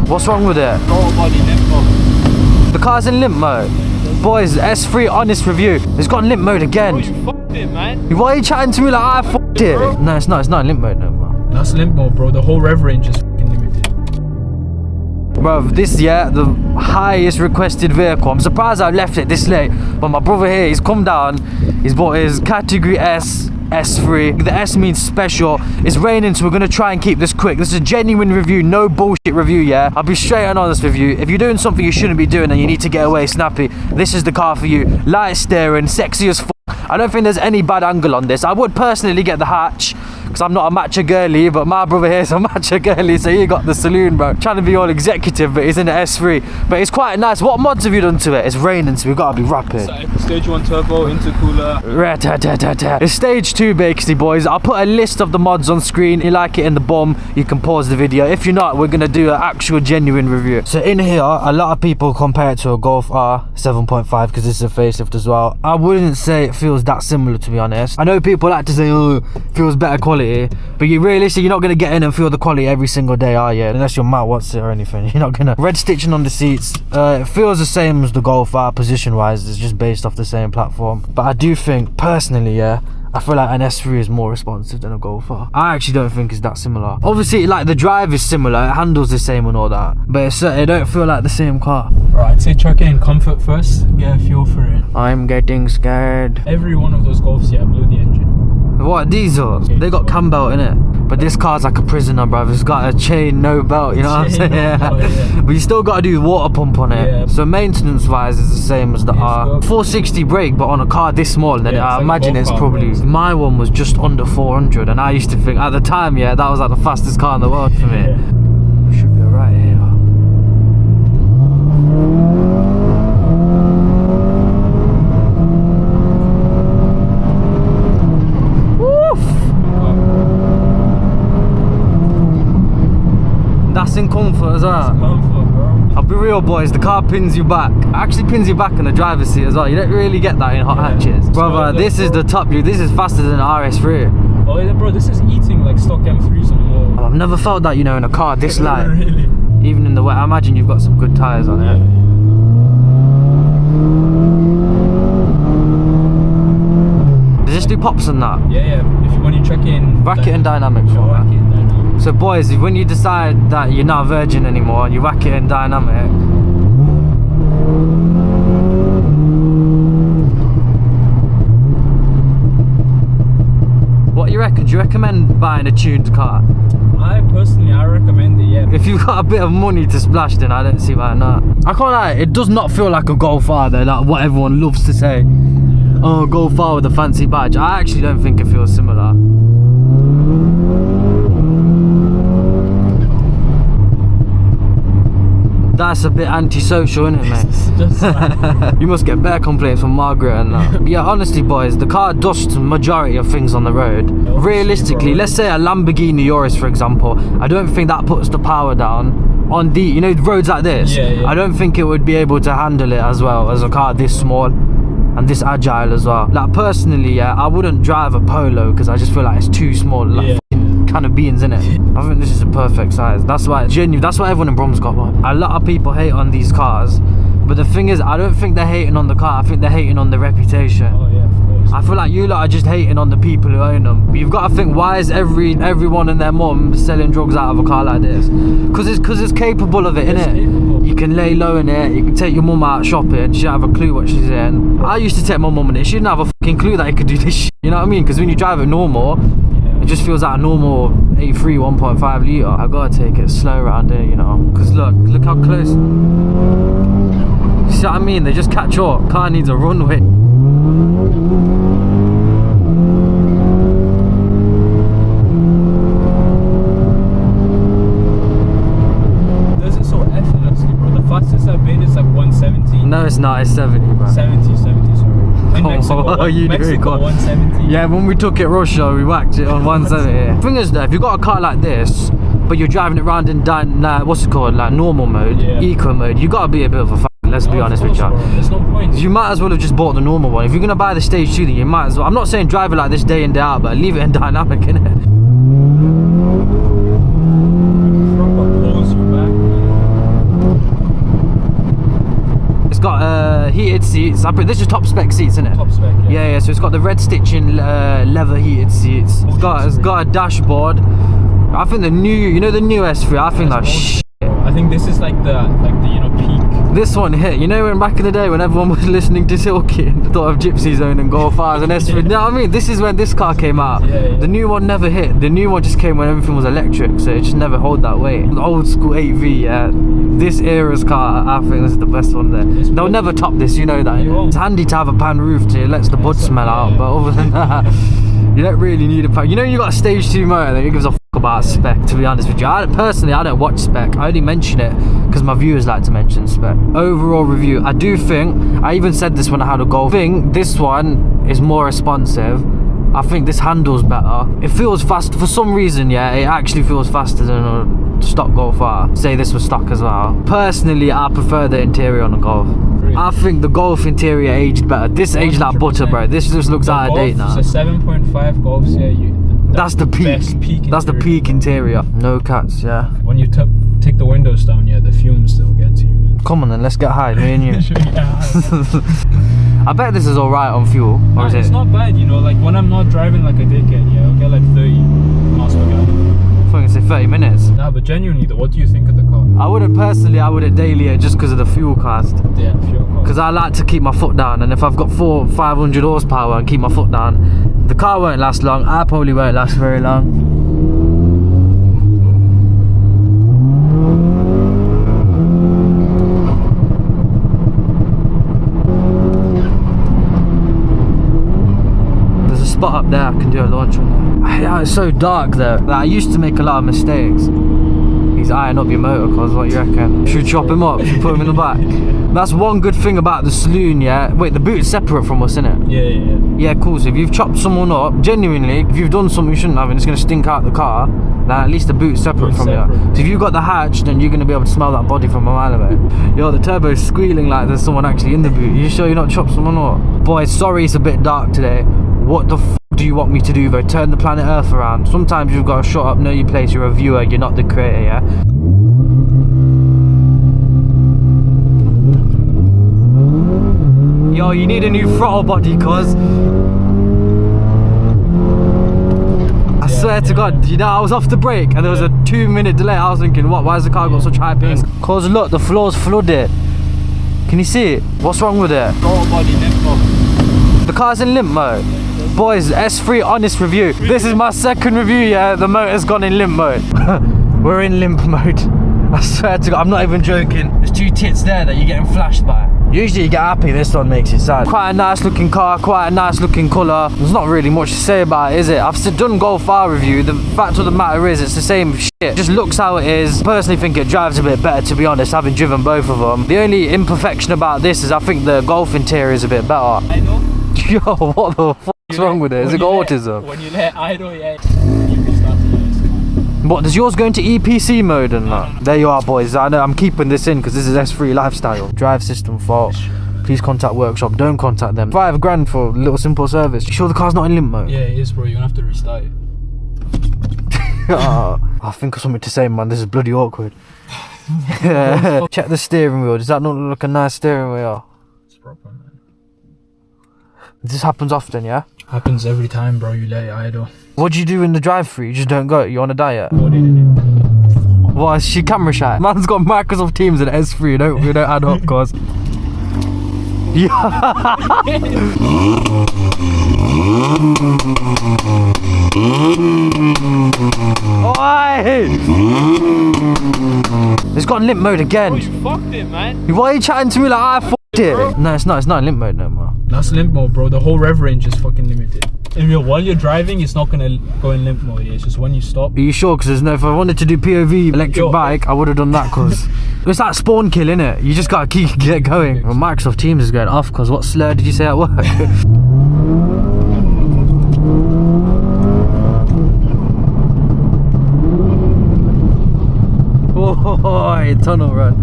What's wrong with it? Body limp mode. The car's in limp mode. Boys, S3 honest review. It's got limp mode again. Bro, you fucked it, man. Why are you chatting to me like I fucked it? No, it's not. It's not in limp mode no more. That's limp mode, bro. The whole rev range is fucking limited. Bruv, this, yeah, the highest requested vehicle. I'm surprised I left it this late. But my brother here, he's come down. He's bought his category S. S3. The S means special. It's raining, so we're gonna try and keep this quick. This is a genuine review, no bullshit review, yeah? I'll be straight and honest with you. If you're doing something you shouldn't be doing and you need to get away snappy, this is the car for you. Light steering, sexy as fuck. I don't think there's any bad angle on this. I would personally get the hatch, because I'm not a matcha girly, but my brother here is a matcha girly, so he got the saloon, bro. Trying to be all executive, but he's in the S3. But it's quite nice. What mods have you done to it? It's raining, so we've got to be rapid. Stage 1 turbo, intercooler. It's stage 2 basically, boys. I'll put a list of the mods on screen. If you like it in the bum, you can pause the video. If you're not, we're gonna do an actual genuine review. So in here, a lot of people compare it to a Golf R 7.5 because this is a facelift as well. I wouldn't say it feels that similar, to be honest. I know people like to say, oh, it feels better quality, but you're not gonna get in and feel the quality every single day, are you? Unless your Matt wants it or anything. You're not gonna. Red stitching on the seats. It feels the same as the Golf R position wise. It's just based off the same platform. But I do think personally, yeah, I feel like an S3 is more responsive than a Golf R. I actually don't think it's that similar. Obviously, like, the drive is similar, it handles the same and all that, but it don't feel like the same car. Right, I'd say chuck in comfort first, get a feel for it. I'm getting scared. Every one of those Golfs, yeah, blew the engine. What, diesels? They got cam belt in it. But this car's like a prisoner, bruv. It's got a chain, no belt, you know what I'm saying? Yeah. But you still got to do the water pump on it. Yeah. So maintenance wise is the same as the R. 460 brake, but on a car this small, then I imagine it's probably... My one was just under 400, and I used to think, at the time, yeah, that was like the fastest car in the world for me. Yeah. Should be alright here. That's in comfort as well. Comfort, bro. I'll be real, boys, the car pins you back. Actually pins you back in the driver's seat as well. You don't really get that in hot hatches. Brother, this is the top view. This is faster than an RS3. Oh yeah, bro, this is eating like stock M3s on the wall. I've never felt that, you know, in a car this light. Really? Even in the wet. I imagine you've got some good tyres on it. Does this do pops and that? Yeah. When you check in... Racket and dynamic. So boys, when you decide that you're not a virgin anymore, you whack it in dynamic. What do you reckon? Do you recommend buying a tuned car? I recommend it, yeah. If you've got a bit of money to splash, then I don't see why not. I can't lie, it does not feel like a Golf R though, like what everyone loves to say. Oh, Golf R with a fancy badge. I actually don't think it feels similar. That's a bit antisocial, isn't it, mate? You must get better complaints from Margaret and that. Yeah, honestly, boys, the car does the majority of things on the road. Realistically, let's say a Lamborghini Urus, for example, I don't think that puts the power down on the, you know, roads like this. Yeah. I don't think it would be able to handle it as well as a car this small and this agile as well. Like, personally, yeah, I wouldn't drive a Polo because I just feel like it's too small. Like, kind of beans in it. I think this is a perfect size. That's why everyone in Brom's got one. A lot of people hate on these cars, but the thing is, I don't think they're hating on the car. I think they're hating on the reputation. Oh yeah, of course. I feel like you lot are just hating on the people who own them. But you've got to think, why is everyone and their mum selling drugs out of a car like this? Because it's capable of it, innit? You can lay low in it. You can take your mum out shopping. She don't have a clue what she's in. I used to take my mum in it. She didn't have a fucking clue that it could do this shit. You know what I mean? Because when you drive it normal, it just feels like a normal A3 1.5 litre. I gotta take it slow around here, you know. Because look how close. You see what I mean? They just catch up. Car needs a runway. Does it so effortlessly, bro? The fastest I've been is like 170. No, it's not. It's 70, bro. 70, sorry. In Mexico, what are you doing? 170. Yeah, when we took it Russia, we whacked it on 170. Thing is though, if you got a car like this, but you're driving it around in what's it called, like normal mode, eco mode, you gotta be a bit of a f***. Let's be honest with you. There's no point. You might as well have just bought the normal one. If you're gonna buy the stage 2, then you might as well. I'm not saying drive it like this day in day out, but leave it in dynamic, innit? heated seats. This is top spec seats, isn't it? Top spec, yeah. Yeah, so it's got the red stitching, leather heated seats. It's got a dashboard. I think the new S3, I think that's shit. I think this is like the peak. This one hit. You know when back in the day when everyone was listening to Silky and thought of Gypsy Zone and Golf R's and S3. You know what I mean? This is when this car came out. Yeah. The new one never hit. The new one just came when everything was electric, so it just never held that weight. The old school 8V, yeah. This era's car, I think this is the best one there. They'll never top this, you know that. It's handy to have a pan roof to it lets the bud smell out, but other than that, you don't really need a pan. You know you got a stage 2 motor that gives a f about spec, to be honest with you. Personally, I don't watch spec. I only mention it because my viewers like to mention spec. Overall review, I do think, I even said this when I had a Golf, I think this one is more responsive. I think this handles better. It feels fast for some reason, yeah, it actually feels faster than a stock Golf R. Say this was stock as well. Personally, I prefer the interior on the Golf. Really? I think the Golf interior aged better. This 100%. Aged like butter, bro. This just looks out of date now. It's a 7.5 Golfs, yeah. That's the peak. That's the peak interior. No cats, yeah. When you take the windows down, yeah, the fumes still get to you, man. Come on then, let's get high, me and you. I bet this is alright on fuel, or is it? It's not bad, you know, like when I'm not driving like a dickhead, yeah, I'll get like 30 miles per gallon. I thought you say 30 minutes. Nah, but genuinely though, what do you think of the car? I wouldn't daily it just because of the fuel cost. Yeah, fuel cost. Because I like to keep my foot down, and if I've got 500 horsepower and keep my foot down, the car won't last long. I probably won't last very long. There's a spot up there I can do a launch on. Yeah, it's so dark though. Like, I used to make a lot of mistakes. He's eyeing up your motor, cause what you reckon? Should we chop him up? Should we put him in the back? That's one good thing about the saloon, yeah. Wait, the boot's separate from us, innit? Yeah. Yeah, cool. So if you've chopped someone up, genuinely, if you've done something you shouldn't have and it's gonna stink out the car, then at least the boot's separate from you. So if you've got the hatch, then you're gonna be able to smell that body from a mile away. Yo, the turbo's squealing like there's someone actually in the boot. You sure you're not chopped someone up? Boys, sorry it's a bit dark today. What the f do you want me to do though? Turn the planet Earth around? Sometimes you've got to shut up, know your place, you're a viewer, you're not the creator, yeah? Yo, you need a new throttle body, cuz. I swear to God, you know, I was off the brake and there was a 2-minute delay. I was thinking, what? Why has the car got such high ping? Cuz look, the floor's flooded. Can you see it? What's wrong with it? Throttle body limp mode. The car's in limp mode. Boys, S3 honest review. This is my second review, yeah. The motor's gone in limp mode. We're in limp mode. I swear to God, I'm not even joking. There's 2 tits there that you're getting flashed by. Usually you get happy, this one makes you sad. Quite a nice looking car, quite a nice looking colour. There's not really much to say about it, is it? I've done Golf R review. The fact of the matter is, it's the same shit. It just looks how it is. I personally think it drives a bit better, to be honest, having driven both of them. The only imperfection about this is I think the Golf interior is a bit better. I know. Yo, what the fuck's wrong with it? Has it got autism? When you let idle, yeah, you restart it. What, does yours go into EPC mode and that? There you are, boys. I know I'm keeping this in because this is S3 lifestyle. Drive system fault. Please contact workshop. Don't contact them. $5 grand for a little simple service. You sure the car's not in limp mode? Yeah, it is, bro. You're gonna have to restart it. I think of something to say, man. This is bloody awkward. Check the steering wheel. Does that not look like a nice steering wheel? It's proper, man. This happens often, yeah? Happens every time, bro. You let it idle. What do you do in the drive-through? You just don't go? You on a diet? What did it? What, is she camera shy? Man's got Microsoft Teams and S3. We don't add up, cause. Yeah. Oi! It's got limp mode again. Oh, you fucked it, man. Why are you chatting to me like I fucked it? No, it's not in limp mode no more. That's limp mode, bro. The whole rev range is fucking limited. While you're driving, it's not gonna go in limp mode. It's just when you stop. Are you sure? Because if I wanted to do POV electric bike, I would have done that. Cause it's like spawn kill, innit? You just gotta get going. Well, Microsoft Teams is going off. Cause what slur did you say at work? Oh, tunnel run.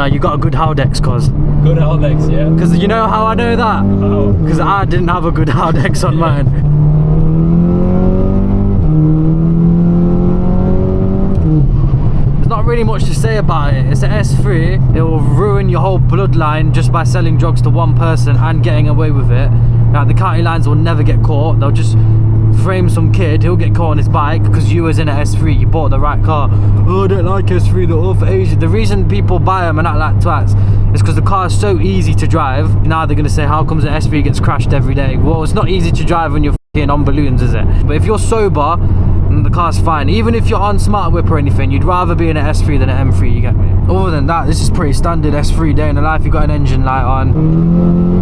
you got a good Haldex, cause. Good Haldex, yeah. Cause you know how I know that? How? Cause I didn't have a good Haldex on mine. There's not really much to say about it. It's an S3. It will ruin your whole bloodline just by selling drugs to one person and getting away with it. Now the county lines will never get caught. They'll just frame some kid, he'll get caught on his bike because you was in an S3, you bought the right car. Oh, I don't like S3, they're all for Asia. The reason people buy them and act like twats is because the car is so easy to drive. Now they're gonna say, how comes an S3 gets crashed every day? Well, it's not easy to drive when you're f***ing on balloons, is it? But if you're sober, the car's fine. Even if you're on smart whip or anything, you'd rather be in an S3 than an M3, you get me? Other than that, this is pretty standard S3 day in the life. You got an engine light on.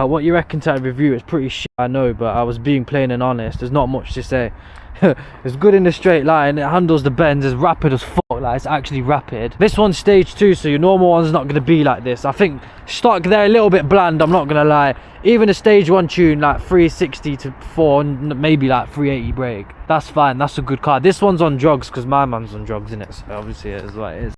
What you reckon to that review? It's pretty shit, I know, but I was being plain and honest. There's not much to say. It's good in the straight line, it handles the bends, it's rapid as fuck, like it's actually rapid. This one's stage 2, so your normal one's not going to be like this. I think stock they're a little bit bland, I'm not going to lie. Even a stage 1 tune, like 360 to 4, maybe like 380 brake, that's fine, that's a good car. This one's on drugs because my man's on drugs, innit? So obviously it is what it is.